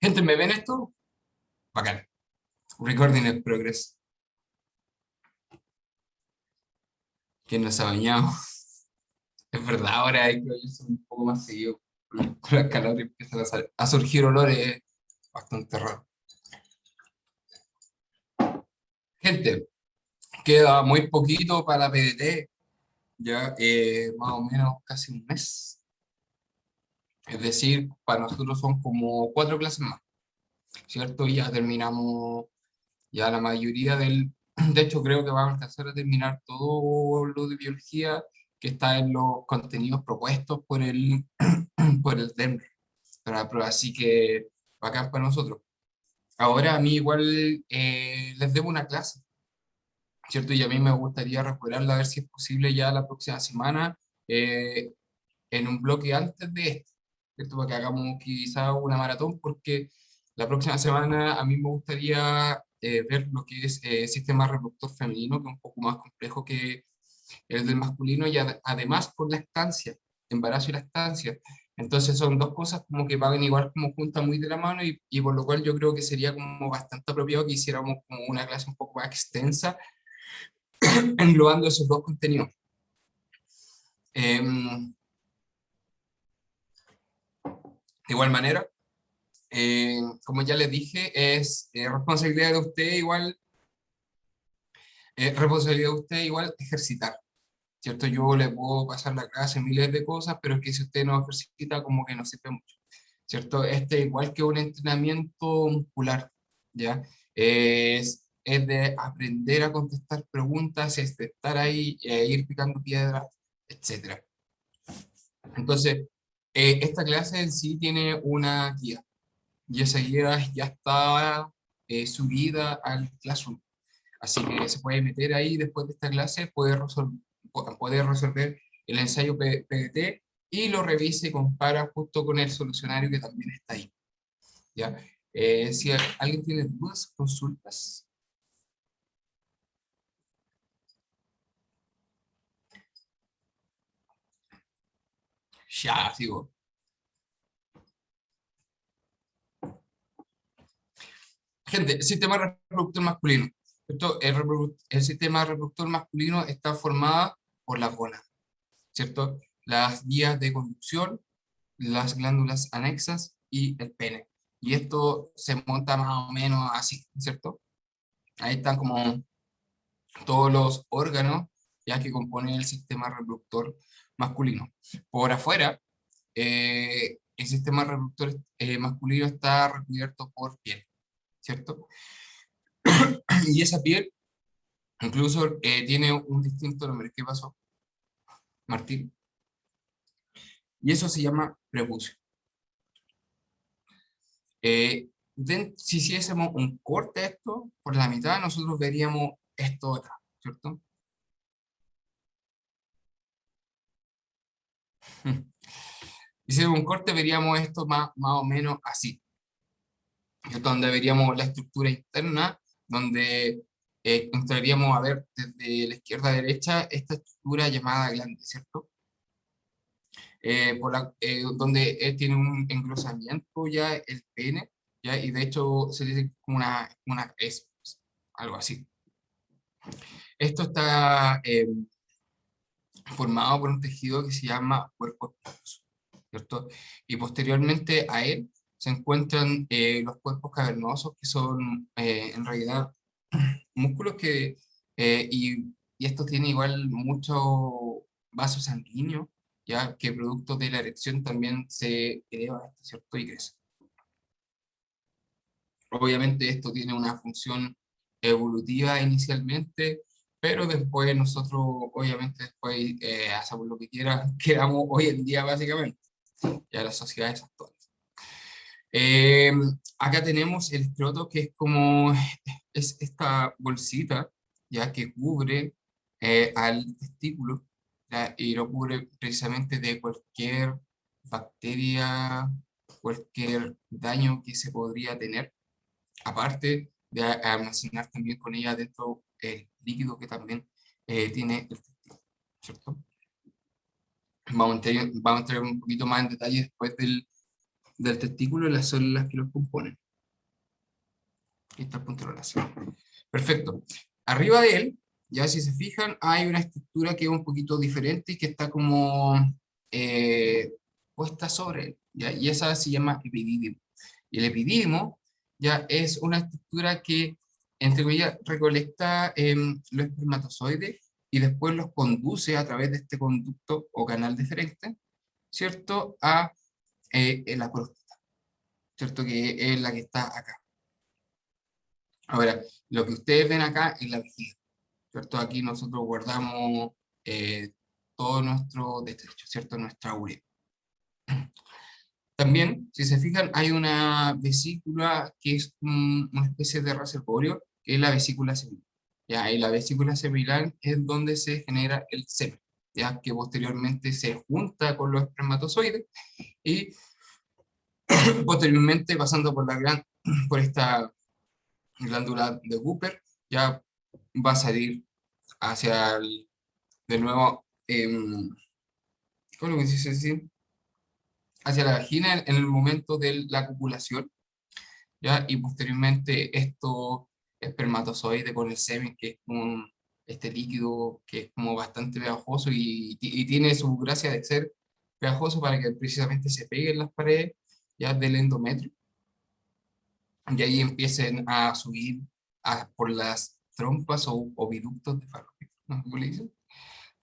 Gente, ¿me ven esto? Bacán. Recording in progress. ¿Quién nos ha bañado? Es verdad, ahora hay que bañarse un poco más seguido. Con la calor empiezan a surgir olores bastante raros. Gente, queda muy poquito para la PDT. Ya más o menos casi un mes. Es decir, para nosotros son como 4 clases más, ¿cierto? Y ya terminamos ya la mayoría del... De hecho, creo que vamos a alcanzar a terminar todo lo de biología que está en los contenidos propuestos por el DEM para la prueba. Así que bacán para nosotros. Ahora a mí igual les debo una clase, ¿cierto? Y a mí me gustaría recuperarla a ver si es posible ya la próxima semana eh, en un bloque antes de este, ¿cierto? Para que hagamos quizá una maratón, porque la próxima semana a mí me gustaría ver lo que es sistema reproductor femenino, que es un poco más complejo que el del masculino, y además por lactancia, embarazo y lactancia. Entonces son dos cosas como que van igual como juntas muy de la mano y por lo cual yo creo que sería como bastante apropiado que hiciéramos como una clase un poco más extensa englobando esos dos contenidos. De igual manera, como ya les dije, es responsabilidad de usted igual ejercitar, ¿cierto? Yo le puedo pasar la clase miles de cosas, pero es que si usted no ejercita, como que no sirve mucho, ¿cierto? Este igual que un entrenamiento muscular, ¿ya? Es de aprender a contestar preguntas, es de estar ahí, ir picando piedras, etcétera. Entonces, esta clase en sí tiene una guía, y esa guía ya está subida al Classroom. Así que se puede meter ahí después de esta clase, puede resolver el ensayo PDT y lo revise y compara justo con el solucionario que también está ahí. ¿Ya? Si alguien tiene dudas, consultas. Ya, sigo. Gente, el sistema reproductor masculino. El sistema reproductor masculino está formado por la gonas, ¿cierto? Las vías de conducción, las glándulas anexas y el pene. Y esto se monta más o menos así, ¿cierto? Ahí están como todos los órganos ya que componen el sistema reproductor masculino. Por afuera, el sistema reproductor masculino está recubierto por piel, ¿cierto? Y esa piel incluso tiene un distinto nombre. ¿Qué pasó, Martín? Y eso se llama prepucio. Si hiciésemos un corte de esto por la mitad, nosotros veríamos esto acá, ¿cierto? Si hiciésemos un corte, veríamos esto más o menos así, ¿cierto? Donde veríamos la estructura interna, donde entraríamos a ver desde la izquierda a derecha esta estructura llamada glande, ¿cierto? Donde tiene un engrosamiento ya el pene, ¿ya? Y de hecho se dice como es algo así. Esto está formado por un tejido que se llama cuerpo esponjoso, ¿cierto? Y posteriormente a él se encuentran los cuerpos cavernosos, que son en realidad músculos y esto tiene igual mucho vaso sanguíneo, ya que producto de la erección también se eleva esto, ¿cierto? Y crece. Obviamente esto tiene una función evolutiva inicialmente, pero después nosotros, obviamente después hacemos lo que queramos hoy en día básicamente, ya las sociedades actuales. Eh, Acá tenemos el escroto, que es como es esta bolsita ya que cubre al testículo, ¿ya? Y lo cubre precisamente de cualquier bacteria, cualquier daño que se podría tener, aparte de almacenar también con ella dentro el líquido que también tiene el testículo, ¿cierto? Vamos a entrar un poquito más en detalle después del testículo y las células que los componen. Aquí está el punto de relación. Perfecto. Arriba de él, ya si se fijan, hay una estructura que es un poquito diferente y que está como puesta sobre él, ¿ya? Y esa se llama epidídimo. Y el epidídimo ya es una estructura que, entre comillas, recolecta los espermatozoides y después los conduce a través de este conducto o canal deferente, ¿cierto? A la próstata, ¿cierto? Que es la que está acá. Ahora, lo que ustedes ven acá es la vejiga, ¿cierto? Aquí nosotros guardamos todo nuestro desecho, ¿cierto? Nuestra urea. También, si se fijan, hay una vesícula que es una especie de reservorio, que es la vesícula seminal. ¿Ya? Y la vesícula seminal es donde se genera el semen, ¿ya? Que posteriormente se junta con los espermatozoides y posteriormente, pasando por esta glándula de Cooper, ya va a salir hacia de nuevo, ¿cómo lo que se dice así? Hacia la vagina en el momento de la copulación, ¿ya? Y posteriormente estos espermatozoides con el semen, que es como este líquido que es como bastante pegajoso y tiene su gracia de ser pegajoso para que precisamente se pegue en las paredes, ya, del endometrio, y ahí empiecen a subir por las trompas o oviductos de Fallopian, ¿no? ¿Cómo le dicen?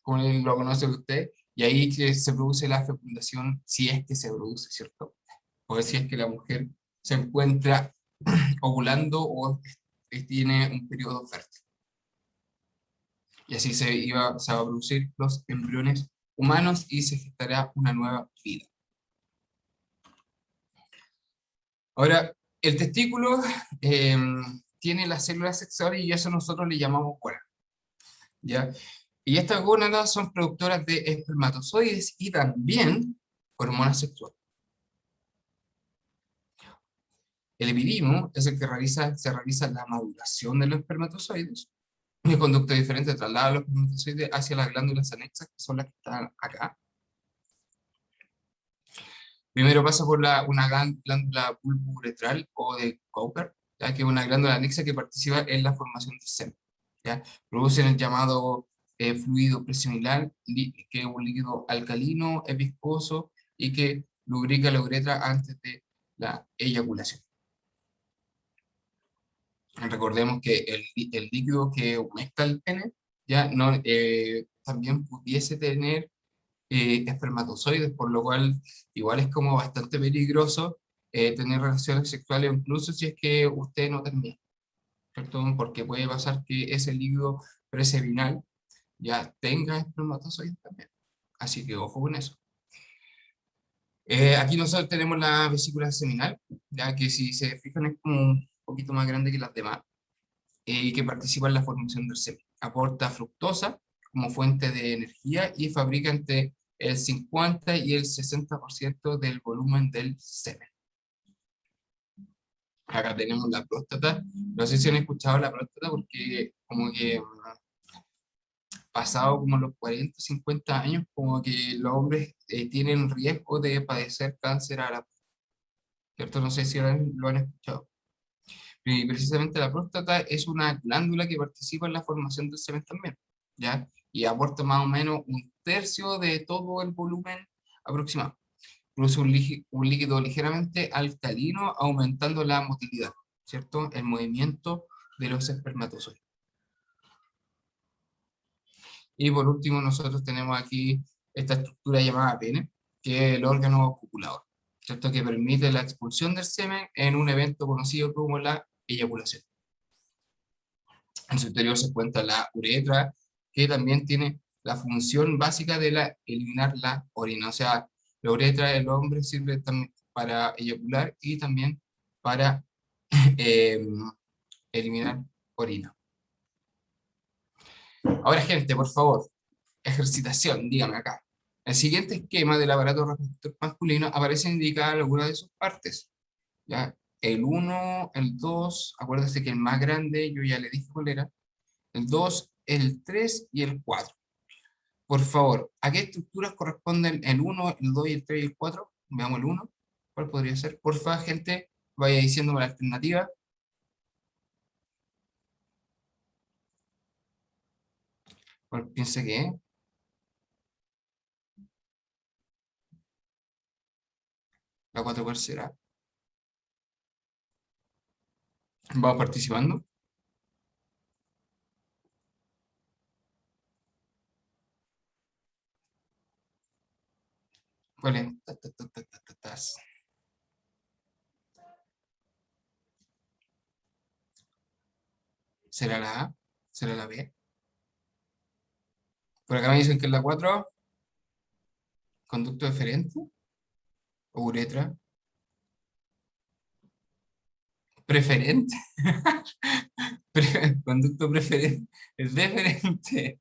Como lo conoce usted, y ahí que se produce la fecundación, si es que se produce, ¿cierto? O si es que la mujer se encuentra ovulando o tiene un periodo fértil. Y así se va a producir los embriones humanos y se gestará una nueva vida. Ahora, el testículo tiene las células sexuales y eso nosotros le llamamos gónadas, ¿ya? Y estas gónadas son productoras de espermatozoides y también hormonas sexuales. El epidídimo es el que se realiza la maduración de los espermatozoides. Y el conducto diferente traslada los espermatozoides hacia las glándulas anexas, que son las que están acá. Primero pasa por una glándula bulbouretral o de Cooper, ya que es una glándula anexa que participa en la formación del semen. ¿Ya? Producen el llamado fluido preseminal, que es un líquido alcalino, es viscoso y que lubrica la uretra antes de la eyaculación. Recordemos que el líquido que humecta el pene ya no, también pudiese tener espermatozoides, por lo cual igual es como bastante peligroso tener relaciones sexuales, incluso si es que usted no termina, ¿cierto? Porque puede pasar que ese líquido preseminal ya tenga espermatozoides también. Así que ojo con eso. Aquí nosotros tenemos la vesícula seminal, ya que si se fijan es como un poquito más grande que las demás, y que participa en la formación del semen. Aporta fructosa como fuente de energía y fabrica entre el 50 y el 60% del volumen del semen. Acá tenemos la próstata. No sé si han escuchado la próstata porque como que pasado como los 40, 50 años, como que los hombres tienen riesgo de padecer cáncer a la próstata, ¿cierto? No sé si lo han escuchado. Y precisamente la próstata es una glándula que participa en la formación del semen también, ¿ya? Y aporta más o menos un tercio de todo el volumen aproximado. Produce un líquido ligeramente alcalino, aumentando la motilidad, ¿cierto? El movimiento de los espermatozoides. Y por último, nosotros tenemos aquí esta estructura llamada pene, que es el órgano copulador, ¿cierto? Que permite la expulsión del semen en un evento conocido como la eyaculación. En su interior se encuentra la uretra, que también tiene la función básica de eliminar la orina. O sea, la uretra del hombre sirve también para eyacular y también para eh, eliminar orina. Ahora, gente, por favor, ejercitación, dígame acá. El siguiente esquema del aparato reproductor masculino aparece indicada alguna de sus partes. ¿Ya? El 1, el 2, acuérdese que el más grande, yo ya le dije cuál era, el 2, el 3 y el 4. Por favor, ¿a qué estructuras corresponden el 1, el 2 y el 3 y el 4? Veamos el 1. ¿Cuál podría ser? Porfa, gente, vaya diciéndome la alternativa. ¿Cuál piensa que es? ¿La 4 cuál será? ¿Vamos participando? ¿Cuál es? Tas. ¿Será la A? ¿Será la B? Por acá me dicen que es la 4, conducto deferente o uretra. Preferente. Conducto preferente. Es deferente.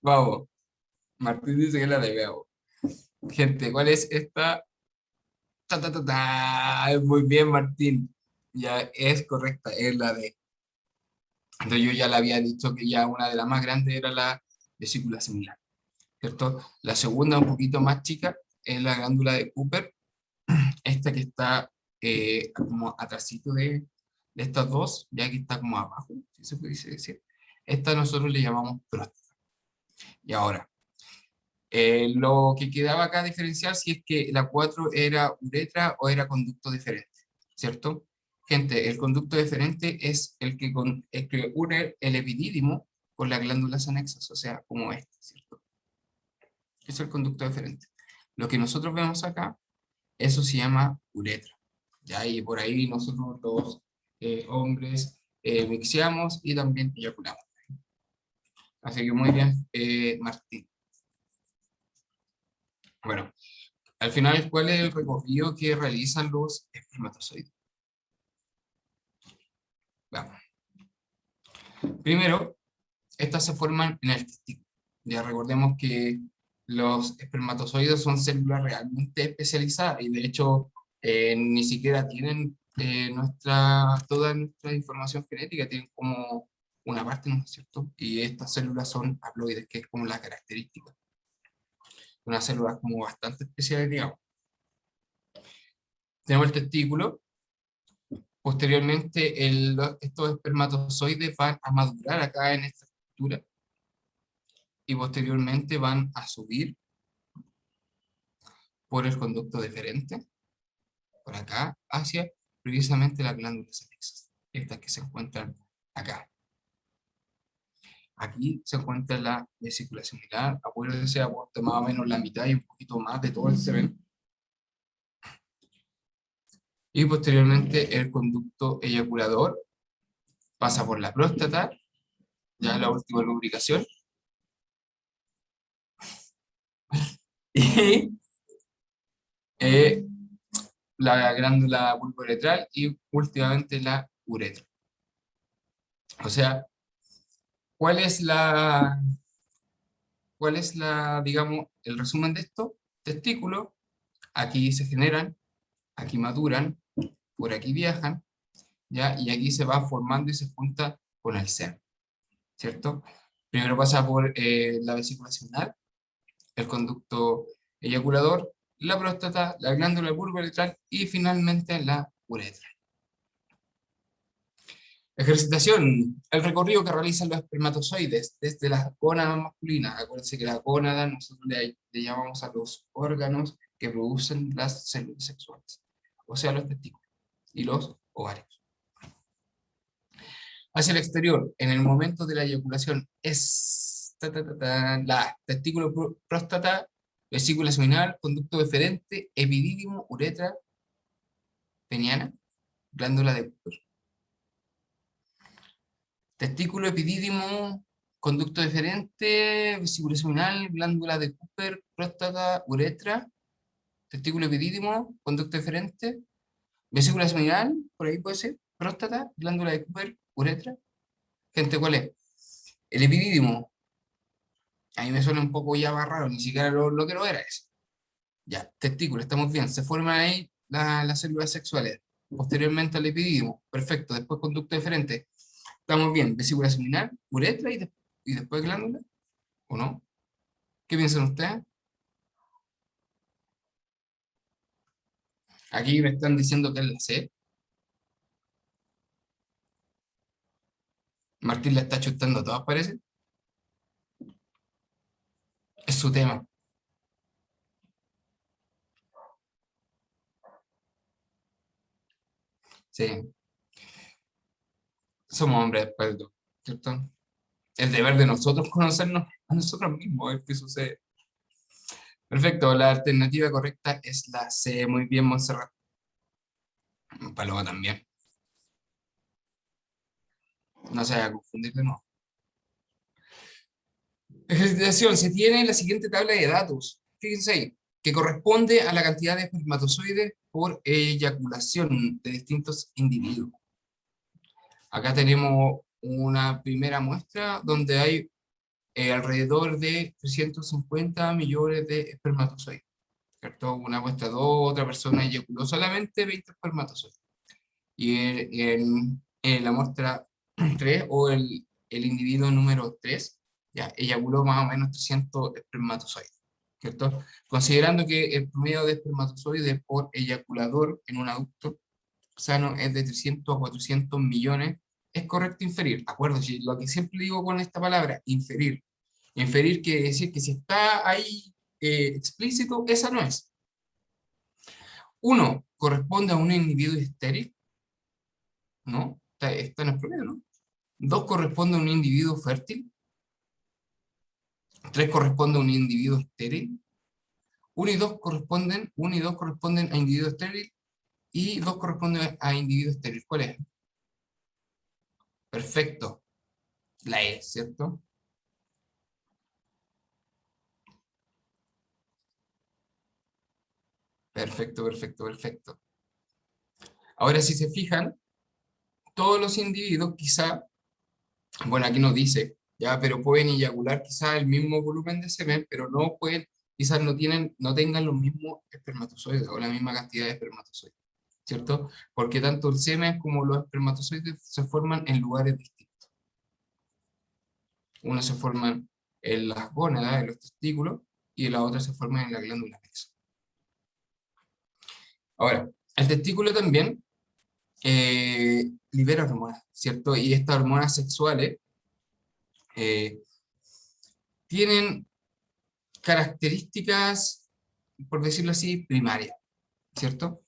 Vamos. Martín dice que es la de Gabo. Gente, ¿cuál es esta? Ta, ta, ta, ta. Muy bien, Martín. Ya es correcta, es la de. Entonces yo ya le había dicho que ya una de las más grandes era la vesícula similar, ¿cierto? La segunda, un poquito más chica, es la glándula de Cooper, esta que está como atrásito de estas dos, ya que está como abajo, si se pudiese decir. Esta nosotros le llamamos próstata. Y ahora, lo que quedaba acá diferenciar si es que la 4 era uretra o era conducto deferente, ¿cierto? Gente, el conducto deferente es el que une el epidídimo con las glándulas anexas, o sea, como este, ¿cierto? Es el conducto deferente. Lo que nosotros vemos acá, eso se llama uretra. ¿Ya? Y por ahí nosotros los hombres mixeamos y también eyaculamos. Así que muy bien, Martín. Bueno, al final, ¿cuál es el recorrido que realizan los espermatozoides? Vamos. Primero, estas se forman en el testículo. Ya recordemos que los espermatozoides son células realmente especializadas y de hecho ni siquiera tienen toda nuestra información genética, tienen como una parte, ¿no es cierto? Y estas células son haploides, que es como la característica. Unas células como bastante especiales, digamos. Tenemos el testículo. Posteriormente, estos espermatozoides van a madurar acá en esta estructura y posteriormente van a subir por el conducto deferente, por acá, hacia precisamente las glándulas anexas, estas que se encuentran acá. Aquí se encuentra la vesícula similar, acuérdense, aporta más o menos la mitad y un poquito más de todo el semen. Y posteriormente el conducto eyaculador pasa por la próstata, ya la última lubricación, y eh, la glándula bulbouretral y últimamente la uretra. O sea, ¿cuál es digamos, el resumen de esto? Testículos, aquí se generan, aquí maduran, por aquí viajan, ¿ya? Y aquí se va formando y se junta con el seno, ¿cierto? Primero pasa por la vesícula seminal, el conducto eyaculador, la próstata, la glándula bulbouretral y finalmente la uretra. Ejercitación. El recorrido que realizan los espermatozoides desde las gónadas masculinas. Acuérdense que las gónadas nosotros le llamamos a los órganos que producen las células sexuales, o sea, los testículos y los ovarios. Hacia el exterior, en el momento de la eyaculación, es la testículo, próstata, vesícula seminal, conducto deferente, epidídimo, uretra, peniana, glándula de Cooper. Testículo, epidídimo, conducto deferente, vesícula seminal, glándula de Cooper, próstata, uretra, testículo epidídimo, conducto deferente, vesícula seminal, por ahí puede ser, próstata, glándula de Cooper, uretra. Gente, ¿cuál es? El epidídimo, a mí me suena un poco ya más raro, ni siquiera lo que no era eso. Ya, testículo, estamos bien, se forman ahí las células sexuales. posteriormente al epidídimo. Perfecto, después conducto deferente. Estamos bien, vesícula seminal, uretra y después glándula, ¿o no? ¿Qué piensan ustedes? Aquí me están diciendo que es la C. Martín la está chutando a todas, parece. Es su tema. Sí, somos hombres de espalda, ¿cierto? El deber de nosotros conocernos a nosotros mismos, es que sucede. Perfecto, la alternativa correcta es la C. Muy bien, Montserrat. Paloma también. No se vaya a confundir de nuevo. Ejercitación. Se tiene la siguiente tabla de datos. Fíjense ahí, que corresponde a la cantidad de espermatozoides por eyaculación de distintos individuos. Acá tenemos una primera muestra donde hay alrededor de 350 millones de espermatozoides. ¿Cierto? Una muestra 2, otra persona eyaculó solamente 20 espermatozoides. Y en la muestra 3 o el individuo número 3 ya eyaculó más o menos 300 espermatozoides, ¿cierto? Considerando que el promedio de espermatozoides por eyaculador en un adulto sano es de 300 a 400 millones, es correcto inferir. Acuérdense, lo que siempre digo con esta palabra, inferir. Inferir quiere decir que si está ahí explícito, esa no es. Uno, corresponde a un individuo estéril, ¿no? Está en el promedio, ¿no? Dos, corresponde a un individuo fértil. Tres, corresponde a un individuo estéril. Uno y dos corresponden a individuo estéril y dos corresponden a individuo estéril. ¿Cuál es? Perfecto. La E, ¿cierto? Perfecto, perfecto, perfecto. Ahora, si se fijan, todos los individuos quizá, bueno, aquí no dice, ya, pero pueden eyacular quizá el mismo volumen de semen, pero no pueden, quizás no tengan los mismos espermatozoides o la misma cantidad de espermatozoides, ¿cierto? Porque tanto el semen como los espermatozoides se forman en lugares distintos. Uno se forman en las gónadas, en los testículos, y la otra se forma en la glándula pex. Ahora, el testículo también libera hormonas, ¿cierto? Y estas hormonas sexuales eh, tienen características, por decirlo así, primarias, ¿cierto?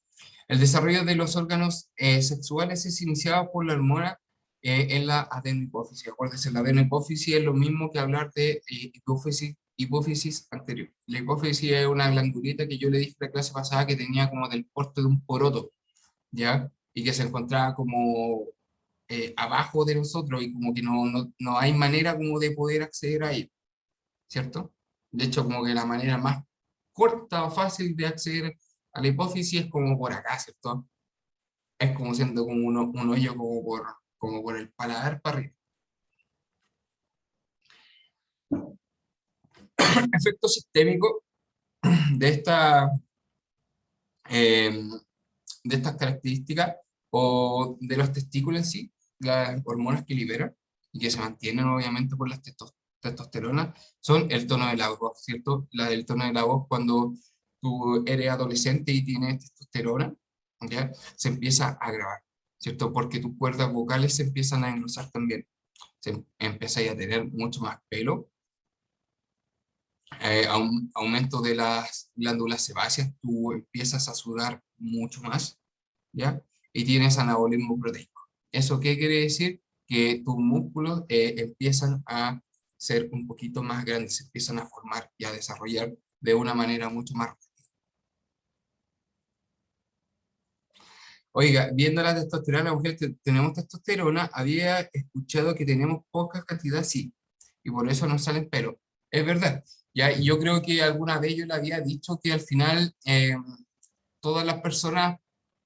El desarrollo de los órganos sexuales es iniciado por la hormona en la adenohipófisis. Acuérdense, la adenohipófisis es lo mismo que hablar de hipófisis anterior. La hipófisis es una glandulita que yo le dije en la clase pasada que tenía como del porte de un poroto, ¿ya? Y que se encontraba como abajo de nosotros y como que no hay manera como de poder acceder a él, ¿cierto? De hecho, como que la manera más corta o fácil de acceder a la hipófisis es como por acá, ¿cierto? Es como siendo como un hoyo como por el paladar para arriba. Efecto sistémico de, eh, de estas características o de los testículos en sí, las hormonas que liberan y que se mantienen obviamente por las testosterona, son el tono de la voz, ¿cierto? La del tono de la voz cuando tú eres adolescente y tienes testosterona, ¿ya? Se empieza a agravar, ¿cierto? Porque tus cuerdas vocales se empiezan a engrosar también. Empieza a tener mucho más pelo, aumento de las glándulas sebáceas, tú empiezas a sudar mucho más, ¿ya? Y tienes anabolismo proteico. ¿Eso qué quiere decir? Que tus músculos empiezan a ser un poquito más grandes, se empiezan a formar y a desarrollar de una manera mucho más rápida. Oiga, viendo la testosterona, la mujer, tenemos testosterona, había escuchado que tenemos poca cantidad, sí, y por eso nos salen pelos. Es verdad, ya, y yo creo que alguna vez yo le había dicho que al final todas las personas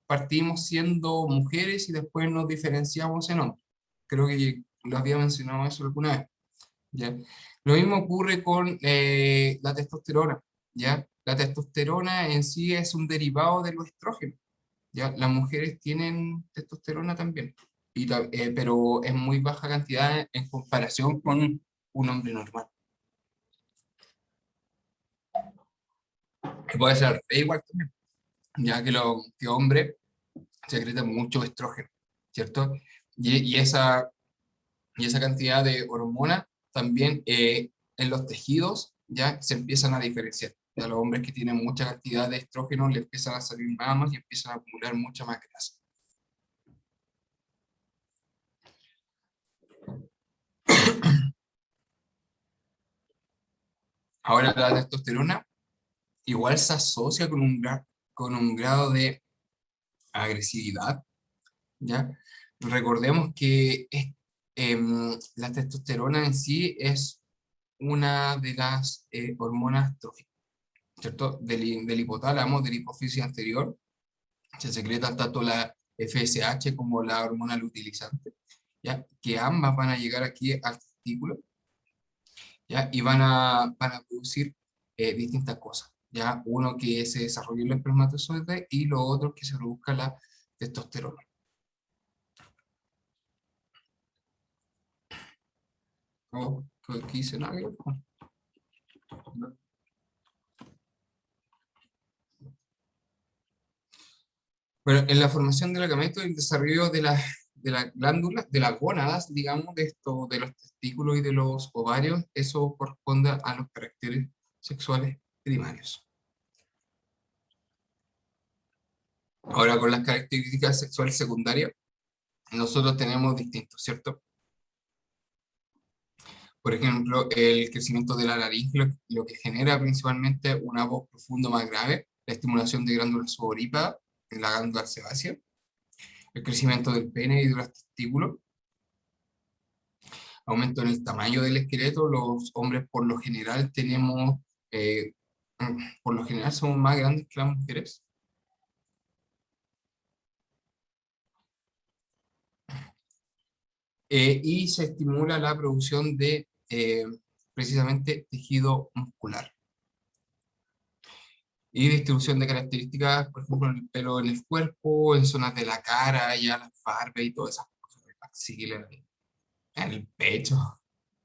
partimos siendo mujeres y después nos diferenciamos en hombres. Creo que lo había mencionado eso alguna vez, ¿ya? Lo mismo ocurre con la testosterona, ¿ya? La testosterona en sí es un derivado de los estrógenos, ¿ya? Las mujeres tienen testosterona también, pero es muy baja cantidad en comparación con un hombre normal. Que puede ser igual también, ya que los que hombres secretan mucho estrógeno, ¿cierto? Y esa cantidad de hormonas también en los tejidos ya se empiezan a diferenciar. Ya los hombres que tienen mucha cantidad de estrógeno le empiezan a salir mamas y empiezan a acumular mucha más grasa. Ahora la testosterona igual se asocia con con un grado de agresividad, ¿ya? Recordemos que la testosterona en sí es una de las hormonas tróficas, ¿cierto? Del hipotálamo, del hipófisis anterior, se secreta tanto la FSH como la hormona luteinizante, ¿ya? Que ambas van a llegar aquí al testículo, ¿ya? Y van a producir distintas cosas, ¿ya? Uno que se desarrolle el espermatozoide y lo otro que se produzca la testosterona. Oh, ¿qué hice nada? Bueno, en la formación del gameto y el desarrollo de la glándula, de las gónadas, digamos, de los testículos y de los ovarios, eso corresponde a los caracteres sexuales primarios. Ahora, con las características sexuales secundarias, nosotros tenemos distintos, ¿cierto? Por ejemplo, el crecimiento de la laringe, lo que genera principalmente una voz profundo más grave, la estimulación de glándulas sudoríparas, en la glándula sebácea, el crecimiento del pene y de los testículos, aumento en el tamaño del esqueleto. Los hombres por lo general eh, por lo general somos más grandes que las mujeres. Y se estimula la producción de precisamente tejido muscular. Y distribución de características, por ejemplo, en el pelo en el cuerpo, en zonas de la cara, ya las barbas y todas esas cosas, en la axila, en el pecho,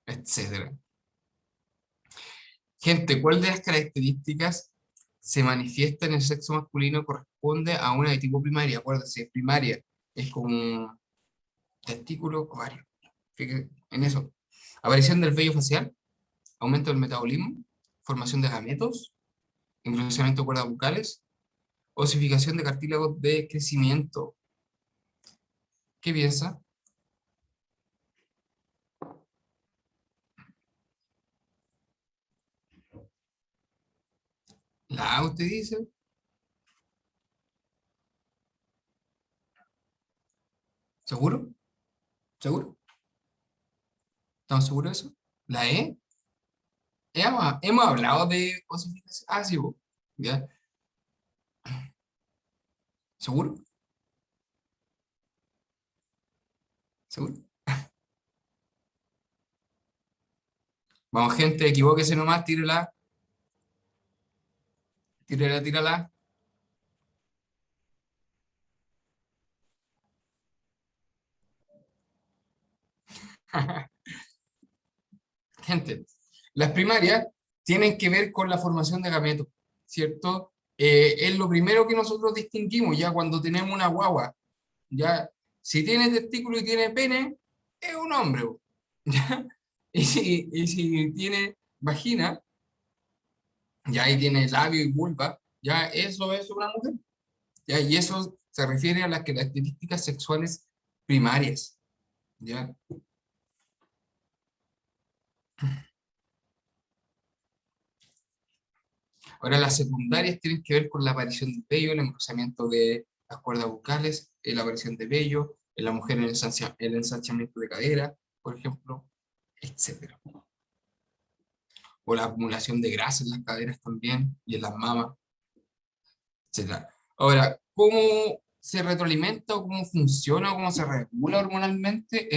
etcétera. Gente, ¿cuál de las características se manifiesta en el sexo masculino corresponde a una de tipo primaria? Acuérdense, primaria es como un testículo, ovario. Fíjense en eso. Aparición del vello facial, aumento del metabolismo, formación de gametos, engrosamiento de cuerdas bucales, osificación de cartílagos de crecimiento. ¿Qué piensa? La A, usted dice. ¿Seguro? ¿Seguro? ¿Estamos seguros de eso? ¿La E? Hemos hablado de osificación. Ah, sí, vos. ¿Ya? ¿Seguro? ¿Seguro? Vamos, gente, equivóquese nomás, tírela, tírala, tírala. Gente, las primarias tienen que ver con la formación de gametos, ¿cierto? Es lo primero que nosotros distinguimos ya cuando tenemos una guagua. Ya, si tiene testículo y tiene pene, es un hombre, po, ¿ya? Y si tiene vagina, ya ahí tiene labio y vulva, ya eso es una mujer. ¿Ya? Y eso se refiere a las características sexuales primarias. ¿Ya? Ahora, las secundarias tienen que ver con la aparición del vello, el engrosamiento de las cuerdas bucales, la aparición de vello, en la mujer el ensanchamiento de cadera, por ejemplo, etcétera. O la acumulación de grasa en las caderas también y en las mamas, etcétera. Ahora, ¿cómo se retroalimenta o cómo funciona o cómo se regula hormonalmente?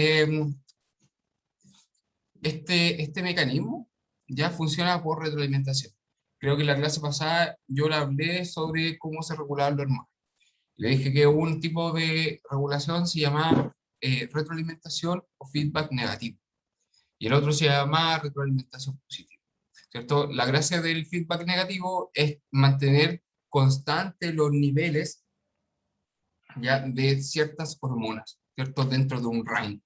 Este mecanismo ya funciona por retroalimentación. Creo que en la clase pasada yo le hablé sobre cómo se regulaba el hormona. Le dije que un tipo de regulación se llama retroalimentación o feedback negativo, y el otro se llama retroalimentación positiva, ¿cierto? La gracia del feedback negativo es mantener constantes los niveles, ¿ya?, de ciertas hormonas, ¿cierto?, dentro de un rango.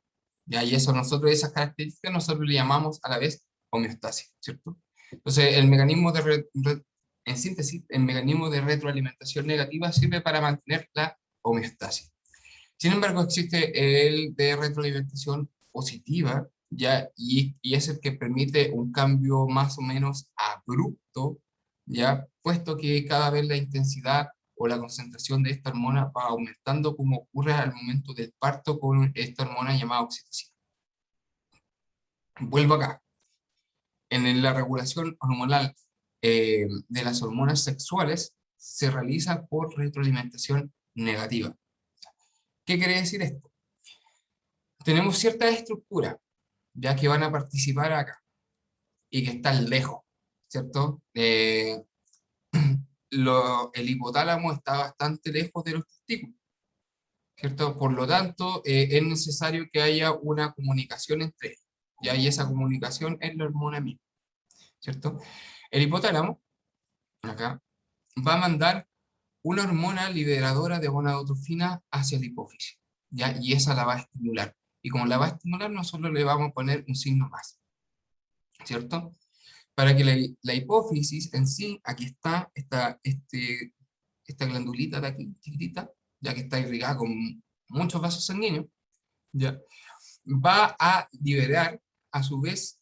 ¿Ya? Y eso nosotros, esas características, nosotros le llamamos a la vez homeostasis, ¿cierto? Entonces, el mecanismo en síntesis, el mecanismo de retroalimentación negativa sirve para mantener la homeostasis. Sin embargo, existe el de retroalimentación positiva, ¿ya? Y es el que permite un cambio más o menos abrupto, ¿ya? Puesto que cada vez la intensidad o la concentración de esta hormona va aumentando, como ocurre al momento del parto con esta hormona llamada oxitocina. Vuelvo acá. En la regulación hormonal de las hormonas sexuales se realiza por retroalimentación negativa. ¿Qué quiere decir esto? Tenemos ciertas estructuras ya que van a participar acá y que están lejos, ¿cierto? El hipotálamo está bastante lejos de los testículos, ¿cierto? Por lo tanto, es necesario que haya una comunicación entre ellos, ¿ya? Y esa comunicación es la hormona misma, ¿cierto? El hipotálamo, acá, va a mandar una hormona liberadora de gonadotrofina hacia la hipófisis, ¿ya? Y esa la va a estimular. Y como la va a estimular, nosotros le vamos a poner un signo más, ¿cierto? Para que la hipófisis en sí, aquí está, esta glandulita de aquí, chiquitita, ya que está irrigada con muchos vasos sanguíneos, ¿ya? Va a liberar, a su vez,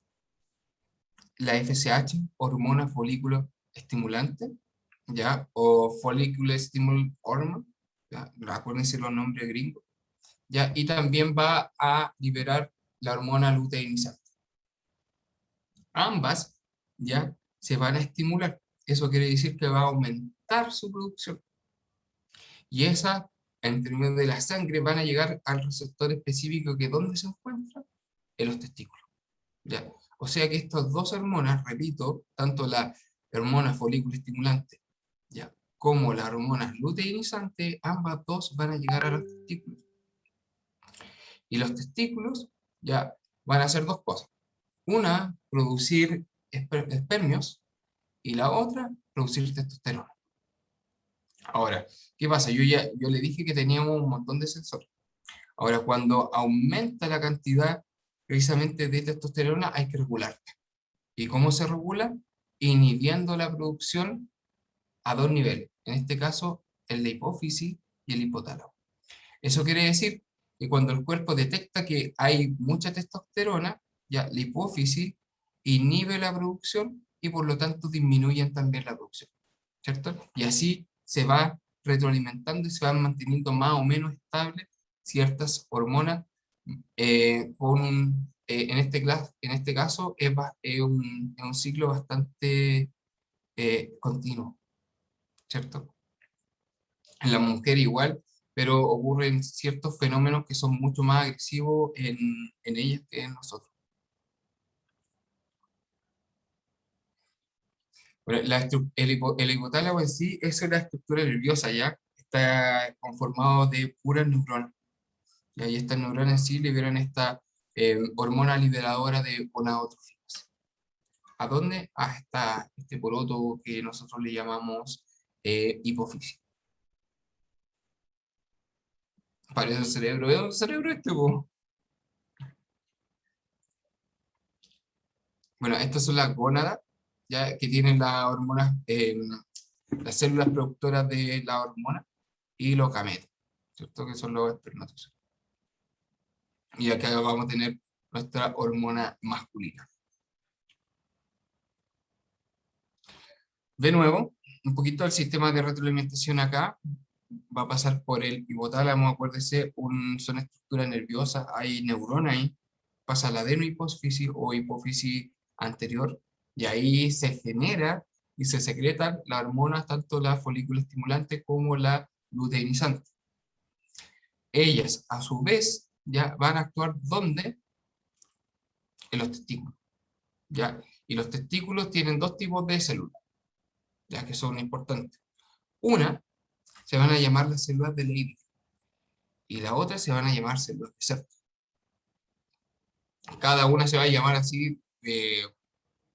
la FSH, hormona folículo estimulante, ¿ya? O follicular stimulus hormone, ¿ya? Acuérdense los nombres gringos, ¿ya? Y también va a liberar la hormona luteinizante. Ambas, ¿ya?, se van a estimular. Eso quiere decir que va a aumentar su producción. Y esa, en términos de la sangre, van a llegar al receptor específico que ¿dónde se encuentra? En los testículos, ¿ya? O sea que estas dos hormonas, repito, tanto la hormona folículo estimulante, ¿ya?, como la hormona luteinizante, ambas dos van a llegar a los testículos. Y los testículos, ya, van a hacer dos cosas. Una, producir espermios, y la otra, producir testosterona. Ahora, ¿qué pasa? Yo le dije que teníamos un montón de sensores. Ahora, cuando aumenta la cantidad precisamente de testosterona, hay que regularla. ¿Y cómo se regula? Inhibiendo la producción a dos niveles. En este caso, el de hipófisis y el hipotálamo. Eso quiere decir que cuando el cuerpo detecta que hay mucha testosterona, ya la hipófisis inhibe la producción y por lo tanto disminuyen también la producción, ¿cierto? Y así se va retroalimentando y se van manteniendo más o menos estables ciertas hormonas en este caso es un ciclo bastante continuo, ¿cierto? En la mujer igual, pero ocurren ciertos fenómenos que son mucho más agresivos en ellas que en nosotros. Bueno, el hipotálamo en sí es una estructura nerviosa, ¿ya? Está conformado de puras neuronas. ¿Ya? Y estas neuronas en sí liberan esta hormona liberadora de gonadotrofinas. ¿A dónde? A este poroto que nosotros le llamamos hipófisis. Parece el cerebro. ¿Es un cerebro este, po? Bueno, estas son las gónadas, ya que tienen las hormonas, las células productoras de la hormona y los gametos, ¿cierto? Que son los espermatozoides. Y acá vamos a tener nuestra hormona masculina. De nuevo, un poquito el sistema de retroalimentación acá va a pasar por el hipotálamo, acuérdese, son estructuras nerviosas, hay neuronas ahí, pasa la adenohipófisis o hipófisis anterior, y ahí se genera y se secretan las hormonas, tanto la folículo estimulante como la luteinizante. Ellas, a su vez, ya van a actuar ¿dónde? En los testículos, ¿ya? Y los testículos tienen dos tipos de células, ya que son importantes. Una se van a llamar las células de Leydig. Y la otra se van a llamar células de Sertoli. Cada una se va a llamar así,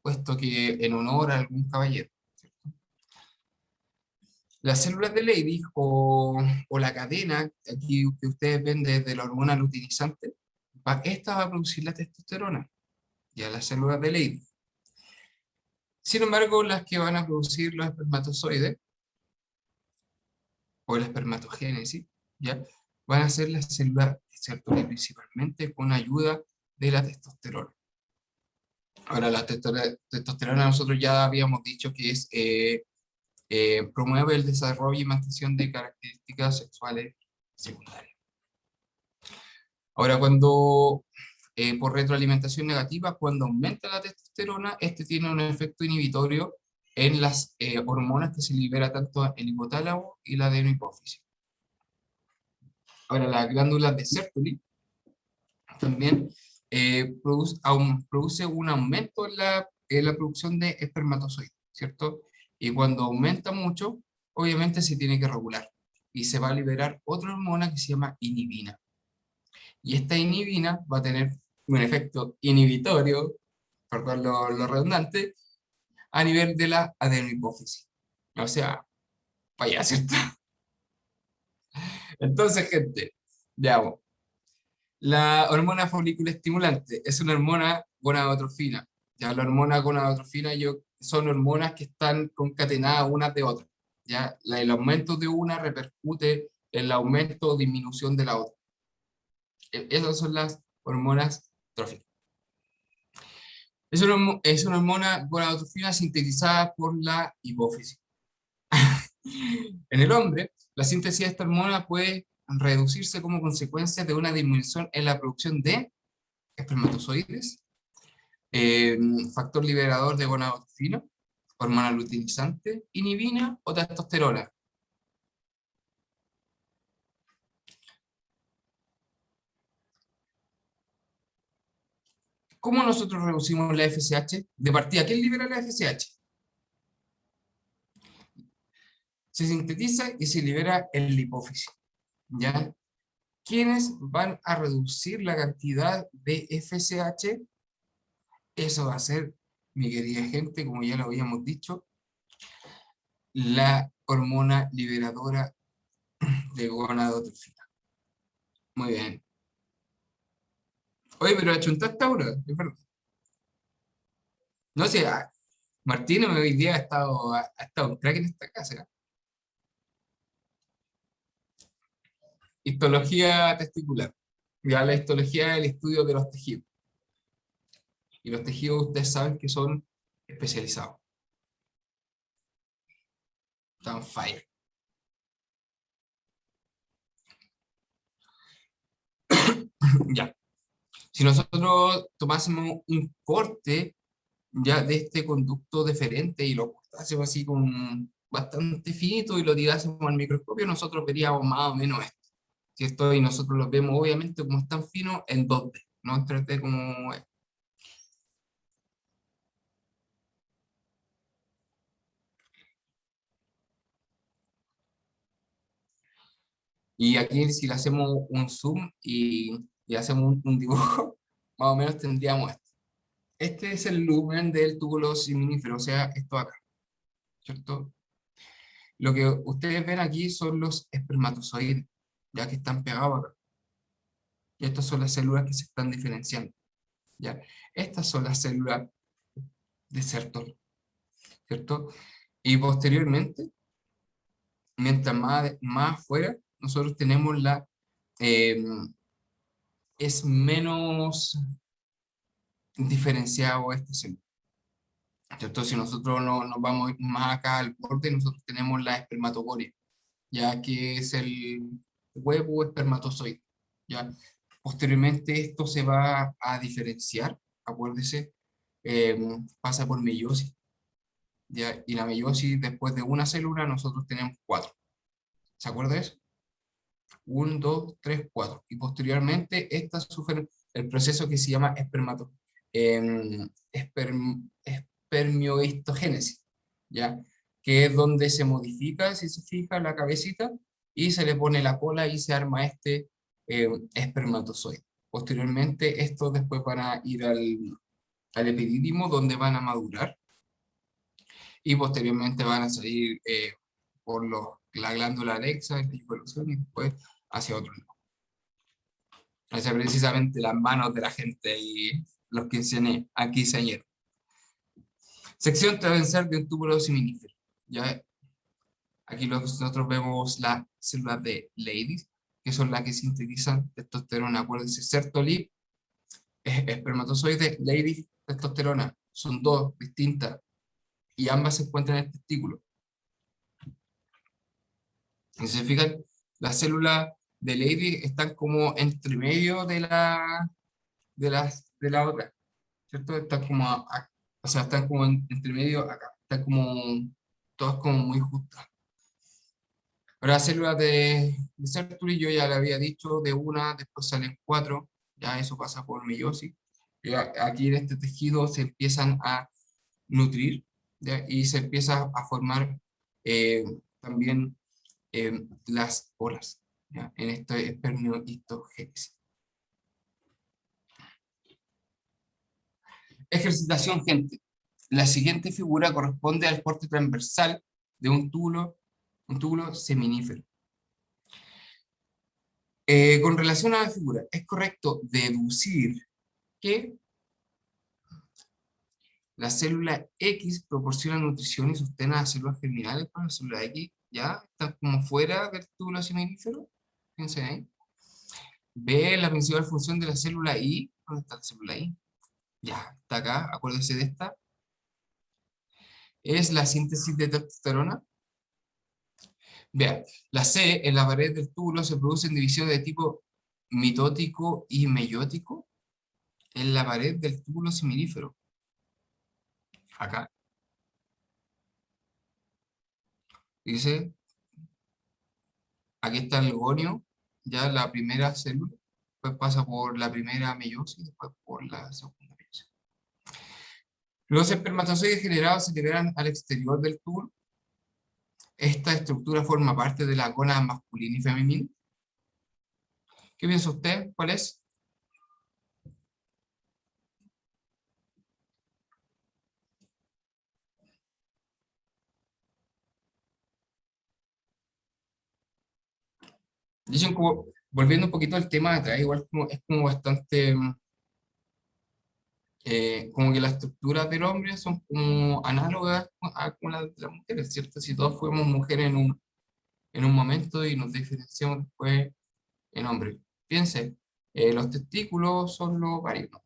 puesto que en honor a algún caballero. Las células de Leydig o la cadena aquí que ustedes ven desde la hormona luteinizante, esta va a producir la testosterona, ya las células de Leydig. Sin embargo, las que van a producir los espermatozoides o la espermatogénesis, ¿ya? Van a ser las células de Sertoli principalmente con ayuda de la testosterona. Ahora, la testosterona nosotros ya habíamos dicho que es promueve el desarrollo y mantención de características sexuales secundarias. Ahora, cuando por retroalimentación negativa, cuando aumenta la testosterona, este tiene un efecto inhibitorio en las hormonas que se libera tanto el hipotálamo y la adenohipófisis. Ahora, las glándulas de Sertoli también produce un aumento en la producción de espermatozoides, ¿cierto? Y cuando aumenta mucho, obviamente se tiene que regular y se va a liberar otra hormona que se llama inhibina. Y esta inhibina va a tener un efecto inhibitorio, perdón lo redundante, a nivel de la adenohipófisis. O sea, para allá, ¿cierto? Entonces, gente, ya vamos. La hormona folicular estimulante es una hormona gonadotrofina. Ya la hormona gonadotrofina son hormonas que están concatenadas unas de otras. Ya el aumento de una repercute en el aumento o disminución de la otra. Esas son las hormonas tróficas. Es una hormona gonadotrofina sintetizada por la hipófisis. En el hombre, la síntesis de esta hormona puede reducirse como consecuencia de una disminución en la producción de espermatozoides, factor liberador de gonadotrofina, hormona luteinizante, inhibina o testosterona. ¿Cómo nosotros reducimos la FSH? De partida, ¿quién libera la FSH? Se sintetiza y se libera en la hipófisis, ¿ya? ¿Quiénes van a reducir la cantidad de FSH? Eso va a ser, mi querida gente, como ya lo habíamos dicho, la hormona liberadora de gonadotrofina. Muy bien. Oye, pero achuntaste ahora, es verdad. No sé, Martín hoy día ha estado un crack en esta casa. ¿Eh? Histología testicular. Ya la histología es el estudio de los tejidos. Y los tejidos ustedes saben que son especializados. Están fire. Ya. Si nosotros tomásemos un corte ya de este conducto deferente y lo cortásemos así con bastante finito y lo tirásemos al microscopio, nosotros veríamos más o menos esto. ¿Cierto? Y nosotros lo vemos obviamente como es tan fino en 2D, no en 3D como es. Y aquí si le hacemos un zoom y hacemos un dibujo, más o menos tendríamos esto. Este es el lumen del túbulo seminífero, o sea, esto acá, ¿cierto? Lo que ustedes ven aquí son los espermatozoides, ya que están pegados acá. Y estas son las células que se están diferenciando, ¿ya? Estas son las células de Sertoli, ¿cierto? Y posteriormente, mientras más afuera, nosotros tenemos eh, es menos diferenciado este célula. Entonces, si nosotros nos vamos más acá al borde, nosotros tenemos la espermatogonia, ya que es el huevo espermatozoide. ¿Ya? Posteriormente esto se va a diferenciar, acuérdese, eh, pasa por meiosis. ¿Ya? Y la meiosis, después de una célula, nosotros tenemos 4. ¿Se acuerda de eso? 1, 2, 3, 4. Y posteriormente estas sufren el proceso que se llama espermiohistogénesis, ¿ya? que es donde se modifica, si se fija, la cabecita, y se le pone la cola y se arma este espermatozoide. Posteriormente, estos después van a ir al epidídimo, donde van a madurar, y posteriormente van a salir por la glándula arexa, la eyaculación, y después hacia otro lado. Hacia precisamente las manos de la gente y los quinceañeros. Sección transversal de un túbulo seminífero. ¿Ya? Aquí nosotros vemos las células de Leydig, que son las que sintetizan testosterona. Acuérdense, Sertoli es espermatozoide, Leydig, testosterona. Son dos distintas y ambas se encuentran en el testículo. Si se fijan, las células de Leydig están como entre medio de la otra, ¿cierto? Están como, o sea, están como entre medio acá, están como, todas como muy justas. Ahora, las células de Sertoli, yo ya le había dicho, de una, después salen cuatro, ya eso pasa por meiosis. Aquí en este tejido se empiezan a nutrir, ¿ya? Y se empieza a formar también las olas, ¿ya? En este espermatohistogénesis. Ejercitación, gente. La siguiente figura corresponde al corte transversal de un túbulo seminífero. Con relación a la figura, es correcto deducir que la célula X proporciona nutrición y sostén a las células germinales, para la célula X ya está como fuera del túbulo seminífero. Fíjense ahí. B, la principal función de la célula Y. ¿Dónde está la célula Y? Ya, está acá, acuérdense de esta. Es la síntesis de testosterona. Vean, la C, en la pared del túbulo se producen divisiones de tipo mitótico y meiótico en la pared del túbulo seminífero. Acá. Dice, aquí está el gonio, ya la primera célula, después pasa por la primera meiosis, después por la segunda meiosis. Los espermatozoides generados se liberan al exterior del túbulo. Esta estructura forma parte de la gónada masculina y femenina. ¿Qué piensa usted? ¿Cuál es? Dicen como, volviendo un poquito al tema de atrás, igual es como bastante, como que las estructuras del hombre son como análogas con las de las mujeres, ¿cierto? Si todos fuimos mujeres en un momento y nos diferenciamos después en hombres. Piense, los testículos son los varios, ¿no?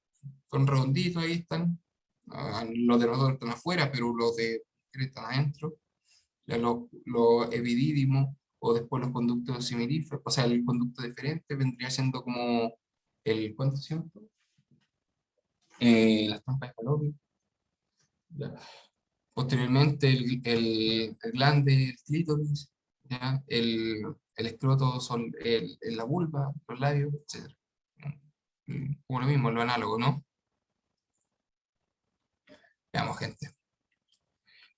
Son redonditos, ahí están. Los de nosotros están afuera, pero los de mujeres están adentro. Ya los epidídimos, o después los conductos similares, o sea, el conducto diferente vendría siendo como ¿cuánto se llama? Las trompas de falopio. Ya. Posteriormente el glande, el clítoris, ¿ya? El escroto son la vulva, los labios, etc. Como lo mismo, lo análogo, ¿no? Veamos, gente.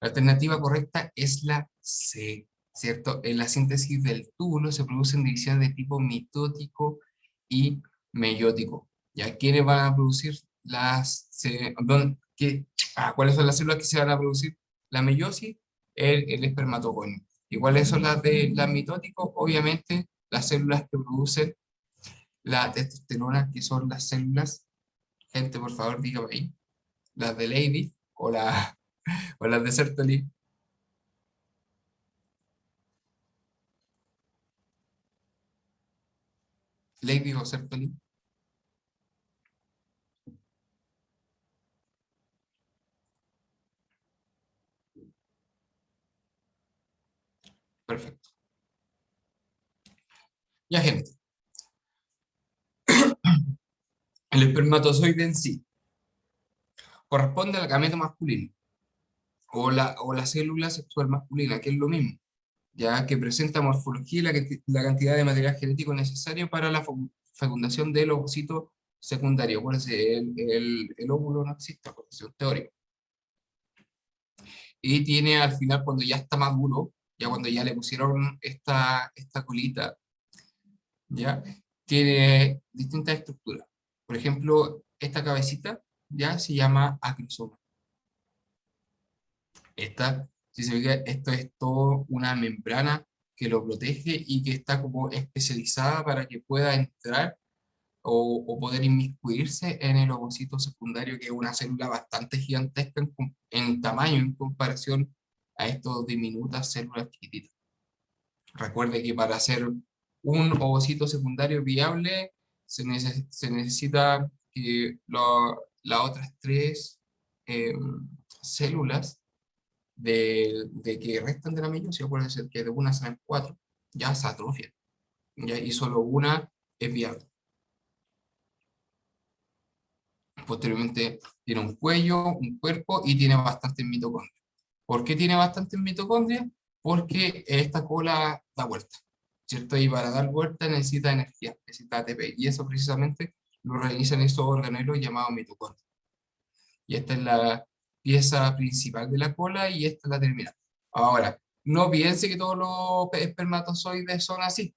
La alternativa correcta es la C, ¿cierto? En la síntesis del túbulo se producen divisiones de tipo mitótico y meiótico. ¿Ya? ¿Quiénes van a producir ¿cuáles son las células que se van a producir? La meiosis, el espermatogonio. ¿Y cuáles son las de la mitótico? Obviamente, las células que producen la testosterona, que son las células, gente, por favor, dígame ahí, las de Leydig o las de Sertoli. Leydig o Sertoli. Perfecto. Ya, gente. El espermatozoide en sí corresponde al gameto masculino o la célula sexual masculina, que es lo mismo, ya que presenta morfología y la cantidad de material genético necesario para la fecundación del ovocito secundario. Acuérdense, el óvulo no existe, por cuestión teórica. y tiene al final, cuando ya está maduro, ya cuando ya le pusieron esta colita, ya tiene distintas estructuras. Por ejemplo, esta cabecita ya se llama acrosoma. Si se fija, esto es todo una membrana que lo protege y que está como especializada para que pueda entrar o poder inmiscuirse en el ovocito secundario, que es una célula bastante gigantesca en tamaño en comparación a estas diminutas células chiquititas. Recuerde que para hacer un ovocito secundario viable se necesita que las otras tres eh, células de que restan de la meiosis, puede ser que de una salen cuatro, ya se atrofian, ¿ya? Y solo una es viable. Posteriormente tiene un cuello, un cuerpo y tiene bastantes mitocondrias. ¿Por qué tiene bastantes mitocondrias? Porque esta cola da vuelta, ¿cierto? Y para dar vuelta necesita energía, necesita ATP, y eso precisamente lo realizan esos organelos llamados mitocondrias. Y esta es la pieza principal de la cola y esta es la terminal. Ahora, no piense que todos los espermatozoides son así,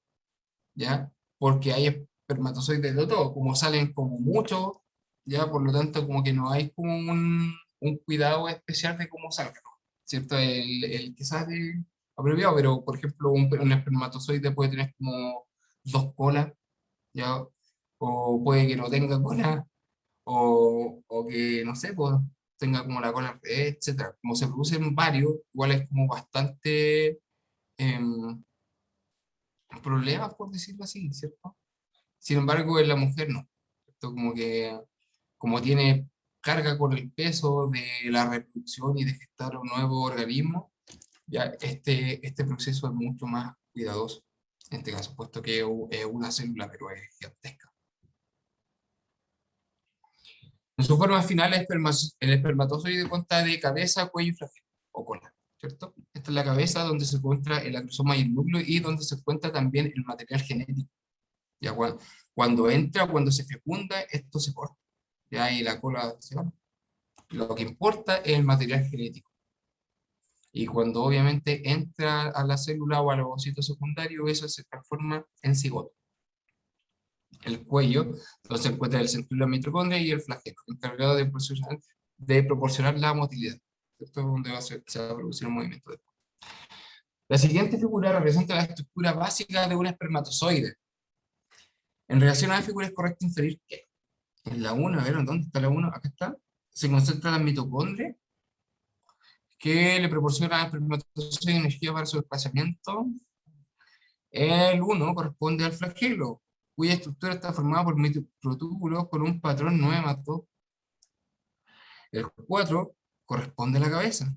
¿ya? Porque hay espermatozoides de todo, como salen como muchos, ¿ya? Por lo tanto, como que no hay como un cuidado especial de cómo salga, ¿cierto? El que sale abreviado, pero por ejemplo, un espermatozoide puede tener como dos colas, ¿ya? O puede que no tenga cola, o que, no sé, pues tenga como la cola al revés, etcétera. Como se producen varios, igual es como bastante em, problemas, por decirlo así, ¿cierto? Sin embargo, en la mujer no. Esto como que, como tiene carga con el peso de la reproducción y de gestar un nuevo organismo, ya este proceso es mucho más cuidadoso, en este caso, puesto que es una célula, pero es gigantesca. En su forma final, el espermatozoide consta de cabeza, cuello y flagelo, o cola, ¿cierto? Esta es la cabeza donde se encuentra el acrosoma y el núcleo, y donde se encuentra también el material genético. Ya cuando entra, cuando se fecunda, esto se corta. Ya y la cola se va. Lo que importa es el material genético. Y cuando obviamente entra a la célula o al ovocito secundario, eso se transforma en cigoto. El cuello, donde se encuentra el centro de la mitocondria y el flagelo, encargado de proporcionar la motilidad. Esto es donde se va a producir el movimiento. La siguiente figura representa la estructura básica de un espermatozoide. En relación a la figura es correcto inferir que en la 1, a ver, ¿dónde está la 1? Acá está. Se concentra la mitocondria, que le proporciona al espermatozoide energía para su desplazamiento. El 1 corresponde al flagelo, cuya estructura está formada por microtúbulos con un patrón 9 más 2. El 4 corresponde a la cabeza,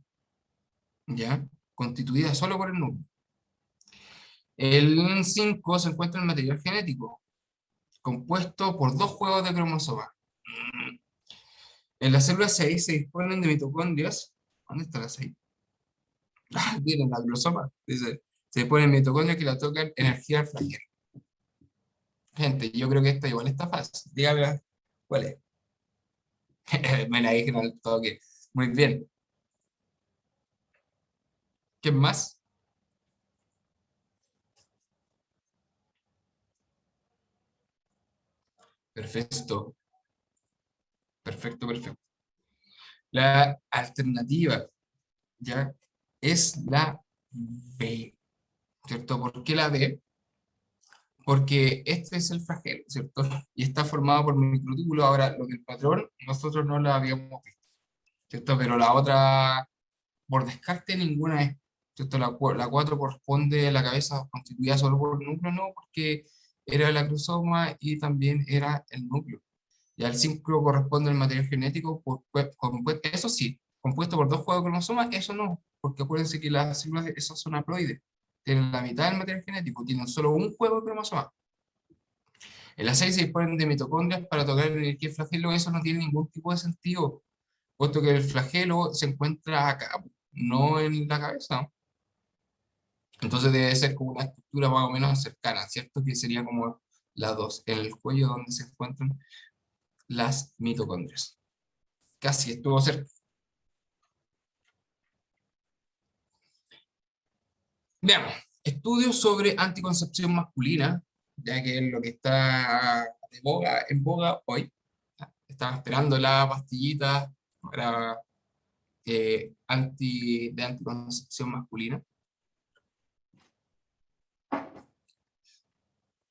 ¿ya? Constituida solo por el núcleo. El 5 se encuentra el material genético, compuesto por dos juegos de cromosomas. En la célula 6 se disponen de mitocondrias. ¿Dónde está la 6? Miren, la glosoma. Dice, se disponen mitocondrias que la tocan energía al flagelo. Gente, yo creo que esta igual está fácil. Dígame cuál es. Me la dije al toque. Muy bien. ¿Qué más? Perfecto. Perfecto, perfecto. La alternativa, ¿ya? Es la B, ¿cierto? ¿Por qué la B? Porque este es el flagelo, ¿cierto? Y está formado por microtúbulos. Ahora, lo del patrón, nosotros no lo habíamos visto, ¿cierto? Pero la otra, por descarte, ninguna es, ¿cierto? La 4 corresponde a la cabeza constituida solo por el núcleo, no, porque era el acrosoma y también era el núcleo. Ya el 5 corresponde al material genético, eso sí, compuesto por dos juegos de cromosomas, eso no, porque acuérdense que las células, esas son haploides, tienen la mitad del material genético, tienen solo un juego de cromosomas. En las 6 se disponen de mitocondrias para tocar el energía del flagelo, eso no tiene ningún tipo de sentido, puesto que el flagelo se encuentra acá, no en la cabeza. Entonces debe ser como una estructura más o menos cercana, ¿cierto? Que sería como la 2, en el cuello donde se encuentran las mitocondrias. Casi estuvo cerca. Veamos, estudios sobre anticoncepción masculina, ya que es lo que está en boga hoy. Estaba esperando la pastillita para, de anticoncepción masculina.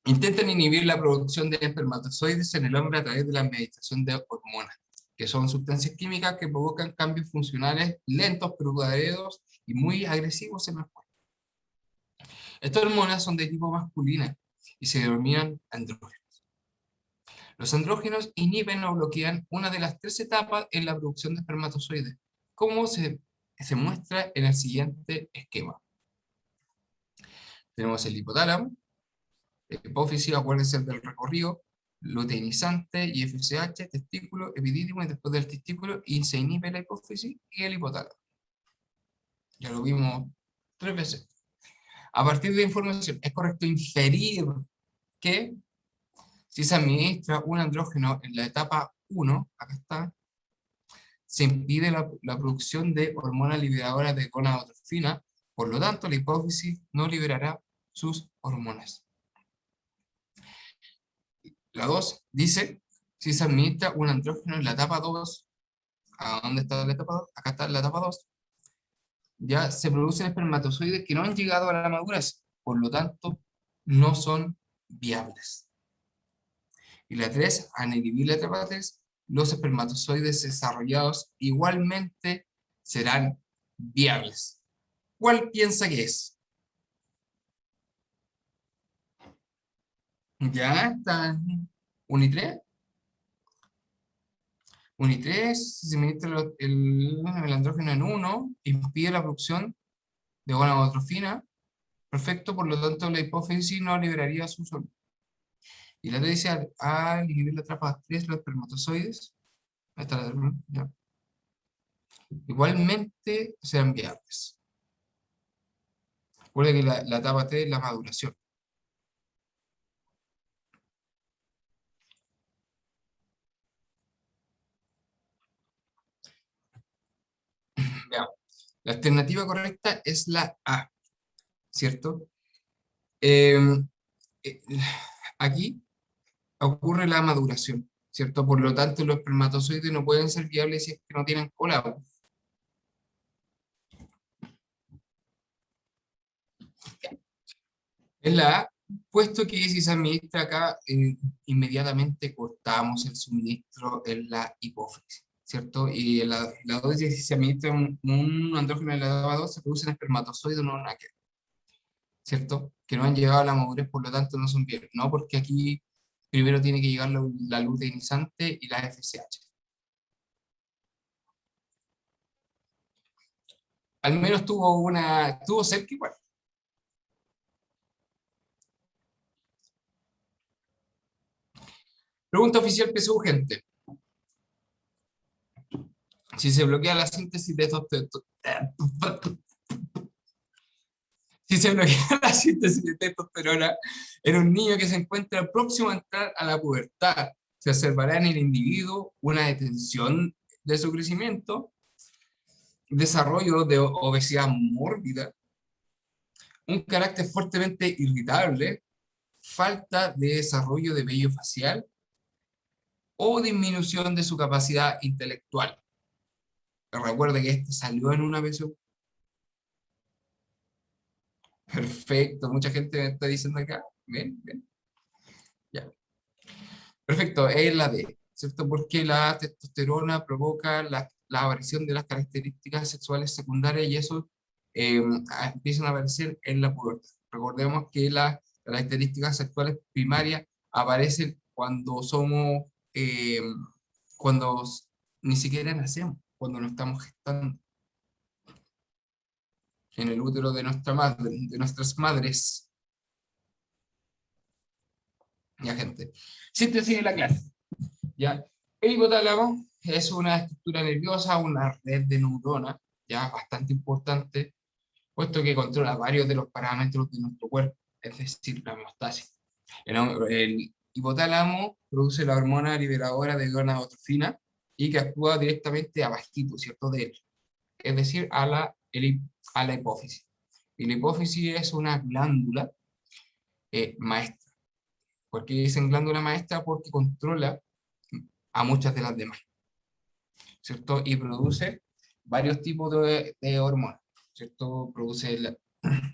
Intentan inhibir la producción de espermatozoides en el hombre a través de la medicación de hormonas, que son sustancias químicas que provocan cambios funcionales lentos pero duraderos y muy agresivos en los cuerpos. Estas hormonas son de tipo masculina y se denominan andrógenos. Los andrógenos inhiben o bloquean una de las tres etapas en la producción de espermatozoides, como se muestra en el siguiente esquema. Tenemos el hipotálamo, la hipófisis, acuérdense del recorrido, luteinizante y FSH, testículo, epidídimo, y después del testículo y se inhibe la hipófisis y el hipotálamo. Ya lo vimos 3 veces. A partir de información, es correcto inferir que si se administra un andrógeno en la etapa 1, acá está, se impide la producción de hormonas liberadoras de gonadotrofina, por lo tanto la hipófisis no liberará sus hormonas. La 2 dice, si se administra un andrógeno en la etapa 2, ¿a dónde está la etapa 2? Acá está la etapa 2, ya se producen espermatozoides que no han llegado a la madurez, por lo tanto no son viables. Y la 3, al inhibir la etapa 3, los espermatozoides desarrollados igualmente serán viables. ¿Cuál piensa que es? Ya está. 1 y 3. 1 y 3, si se administra el andrógeno en 1, impide la producción de gonadotrofina. Perfecto, por lo tanto la hipófisis no liberaría su sol. Y la 3 dice, al inhibir la etapa 3, los espermatozoides, ahí está la, ya, igualmente serán viables. Recuerda que la etapa 3 es la maduración. Veamos. La alternativa correcta es la A, ¿cierto? Eh, eh, aquí ocurre la maduración, ¿cierto? Por lo tanto, los espermatozoides no pueden ser viables si es que no tienen cola. Es la A, puesto que si se administra acá, inmediatamente cortamos el suministro en la hipófisis, ¿cierto? Y la dosis, si se administra un andrógeno en la etapa 2, se producen espermatozoides no náqueros, ¿cierto? Que no han llegado a la madurez, por lo tanto no son viables, ¿no? Porque aquí primero tiene que llegar la luteinizante y la FSH. Al menos tuvo cerca igual. Pregunta oficial PSU, gente. Si se bloquea la síntesis de si se bloquea la síntesis de testosterona en un niño que se encuentra próximo a entrar a la pubertad, se observará en el individuo una detención de su crecimiento, desarrollo de obesidad mórbida, un carácter fuertemente irritable, falta de desarrollo de vello facial o disminución de su capacidad intelectual. Recuerde que este salió en una PSU. Perfecto, mucha gente me está diciendo acá. Bien, bien. Ya. Perfecto, es la D, ¿cierto? Porque la testosterona provoca la aparición de las características sexuales secundarias y eso empiezan a aparecer en la pubertad. Recordemos que las características sexuales primarias aparecen cuando eh, cuando ni siquiera nacemos, cuando nos estamos gestando en el útero de nuestra madre, de nuestras madres. Ya, gente. Síntesis de la clase. ¿Ya? El hipotálamo es una estructura nerviosa, una red de neuronas, ya bastante importante, puesto que controla varios de los parámetros de nuestro cuerpo, es decir, la homeostasis. El hipotálamo produce la hormona liberadora de gonadotrofina y que actúa directamente abajito, ¿cierto? De él, es decir, a la hipófisis. Y la hipófisis es una glándula maestra. ¿Por qué dicen glándula maestra? Porque controla a muchas de las demás, ¿cierto? Y produce varios tipos de hormonas, ¿cierto?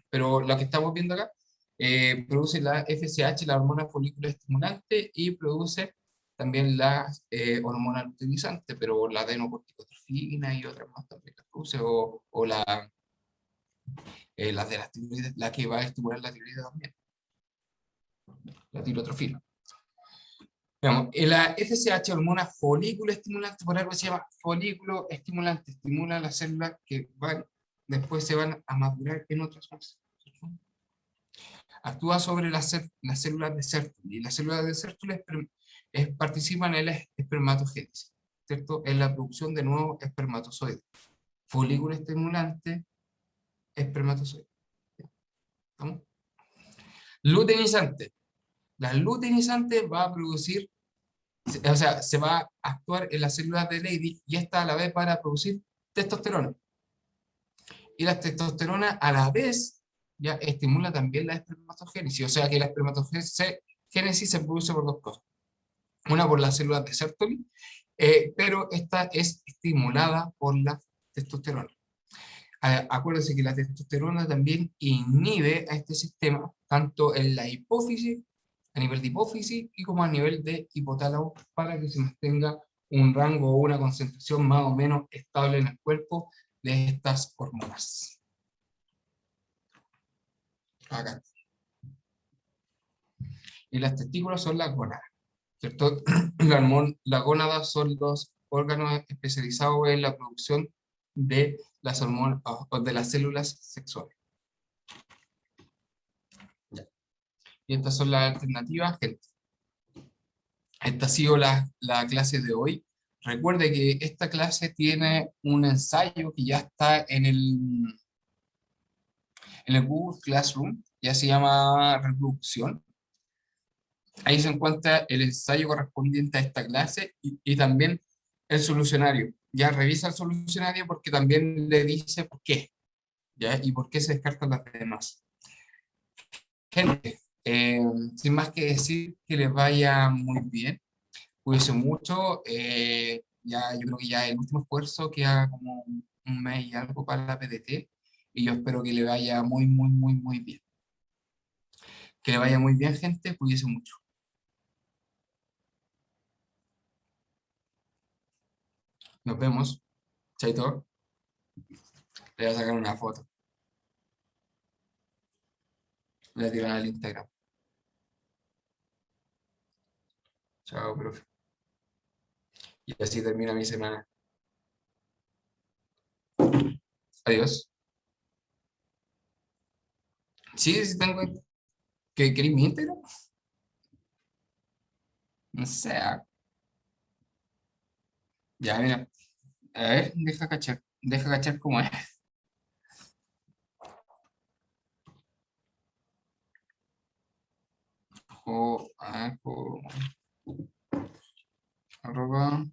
Pero lo que estamos viendo acá, produce la FSH, la hormona folículo estimulante, y produce también la hormona luteinizante, pero la adenocorticotrofina y otras más también las produce, o las de las tiroides, la que va a estimular la tiroides también, la tirotrofina. Veamos, la FSH, hormona folículo estimulante, por algo se llama folículo estimulante, estimula las células que después se van a madurar en otras más. Actúa sobre las células de Sertoli, y las células de Sertoli participan en la espermatogénesis, ¿cierto? En la producción de nuevos espermatozoides. Folículo estimulante, espermatozoide. ¿Estamos? Luteinizante. La luteinizante va a producir, o sea, se va a actuar en las células de Leydig, y esta a la vez para producir testosterona. Y la testosterona a la vez ya estimula también la espermatogénesis, o sea que la espermatogénesis se produce por dos cosas. Una por las células de Sertoli, pero esta es estimulada por la testosterona. Acuérdense que la testosterona también inhibe a este sistema, tanto en la hipófisis, a nivel de hipófisis, y como a nivel de hipotálamo, para que se mantenga un rango o una concentración más o menos estable en el cuerpo de estas hormonas. Acá. Y las testículas son las gónadas, ¿cierto? Las gónadas son los órganos especializados en la producción de las hormonas o de las células sexuales. Ya. Y estas son las alternativas, gente. Esta ha sido la clase de hoy. Recuerde que esta clase tiene un ensayo que ya está en el Google Classroom, ya se llama reproducción. Ahí se encuentra el ensayo correspondiente a esta clase, y también el solucionario. Ya revisa el solucionario porque también le dice por qué, ¿ya? Y por qué se descartan las demás. Gente, sin más que decir, que les vaya muy bien. Cuídense mucho. Ya, yo creo que ya el último esfuerzo queda como un mes y algo para la PDT, y yo espero que le vaya muy, muy, muy, muy bien. Que le vaya muy bien, gente. Cuídense mucho. Nos vemos. Chaito. Le voy a sacar una foto. Le voy a tirar al Instagram. Chao, profe. Y así termina mi semana. Adiós. Sí, sí tengo. ¿Queréis mi Instagram? No sé. Ya, mira. A ver, deja cachar. Deja cachar cómo es. Jo, arroba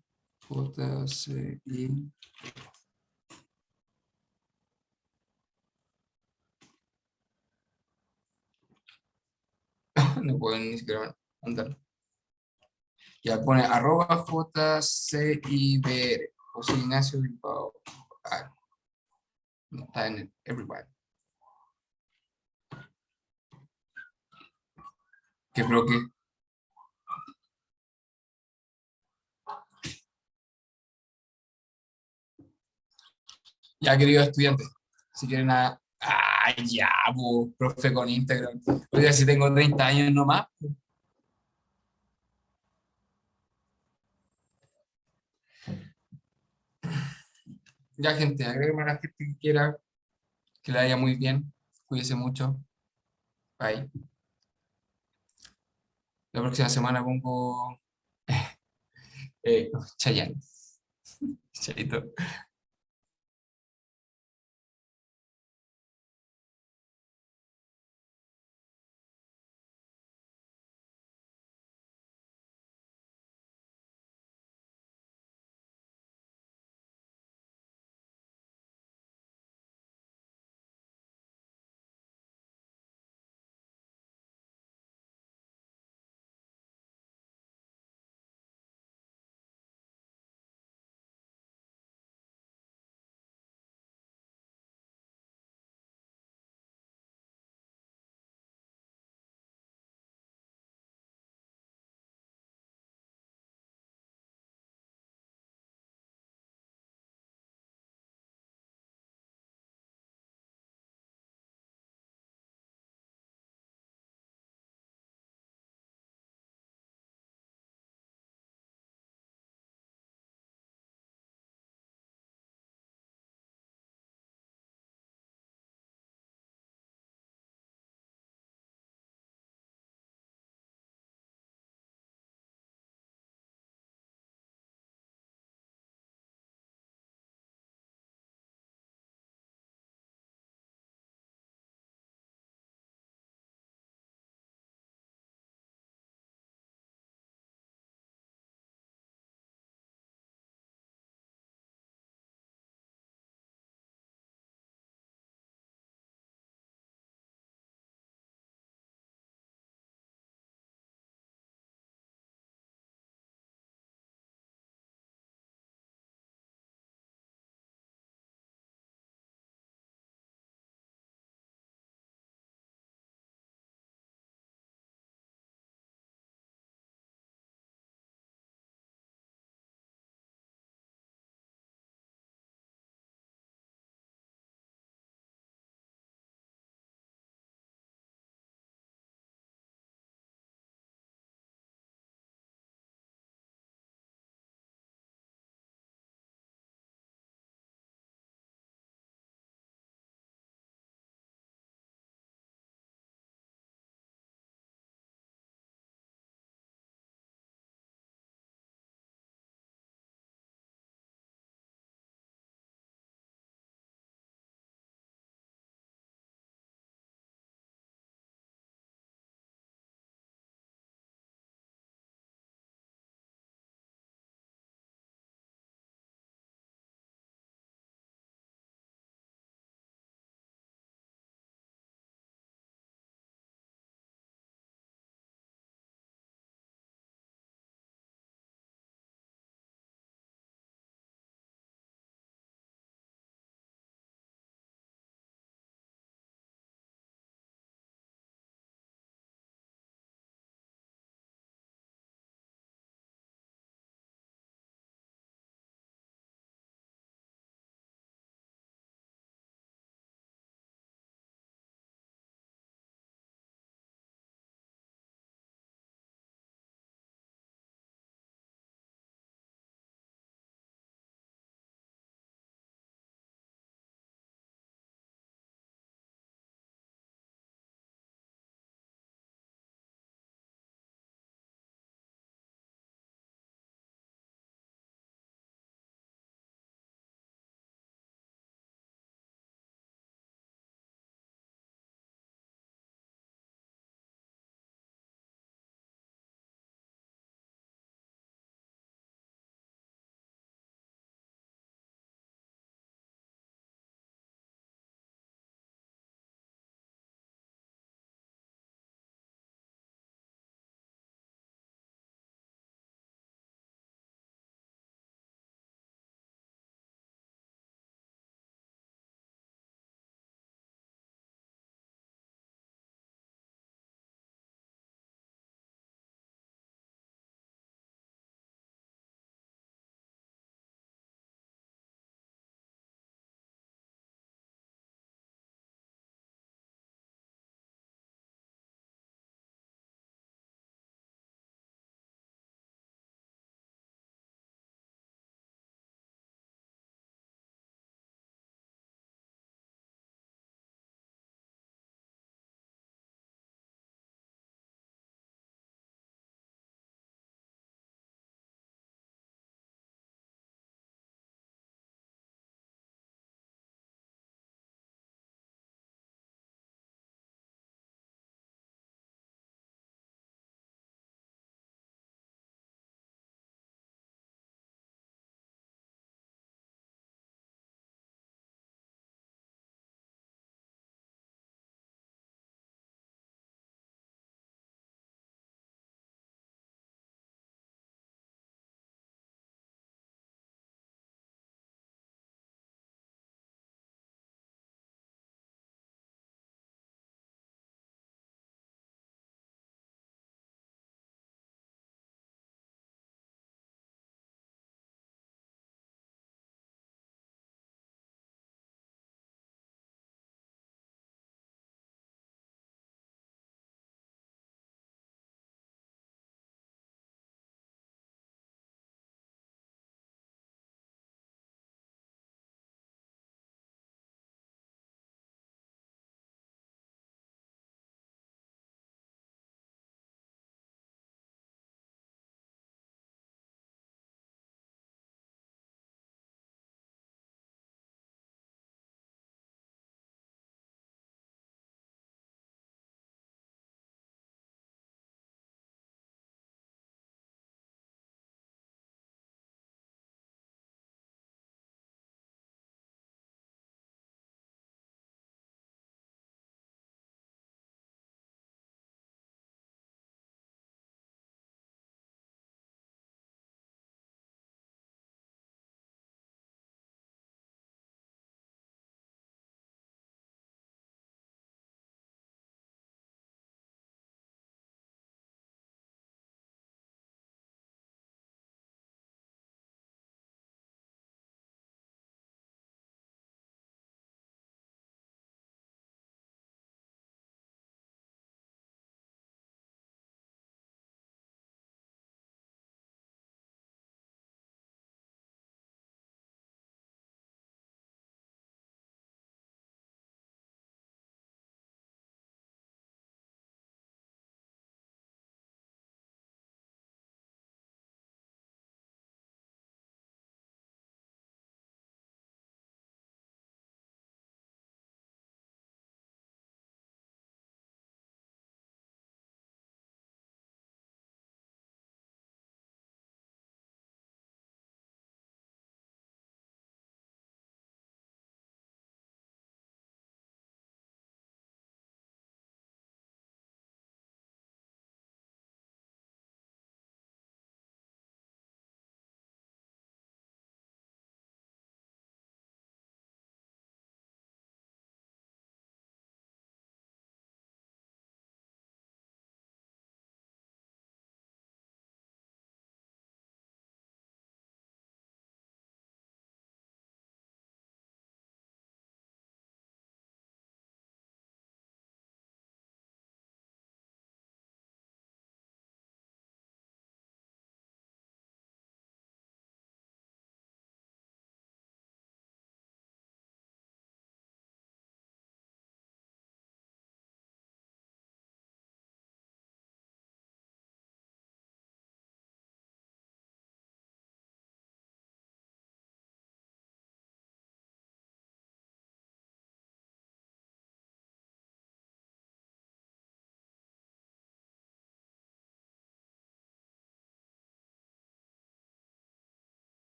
JCI. No puedo ni siquiera andar. Ya pone arroba JCIBR. José Ignacio Bilbao. Ah, no está en everybody. Que creo que. Ya, queridos estudiantes, si quieren ya, profe con Instagram. Oiga, si tengo 30 años nomás. Ya, gente, agrégueme a la gente que quiera, que le vaya muy bien. Cuídese mucho. Bye. La próxima semana pongo Chayanne. Chaito.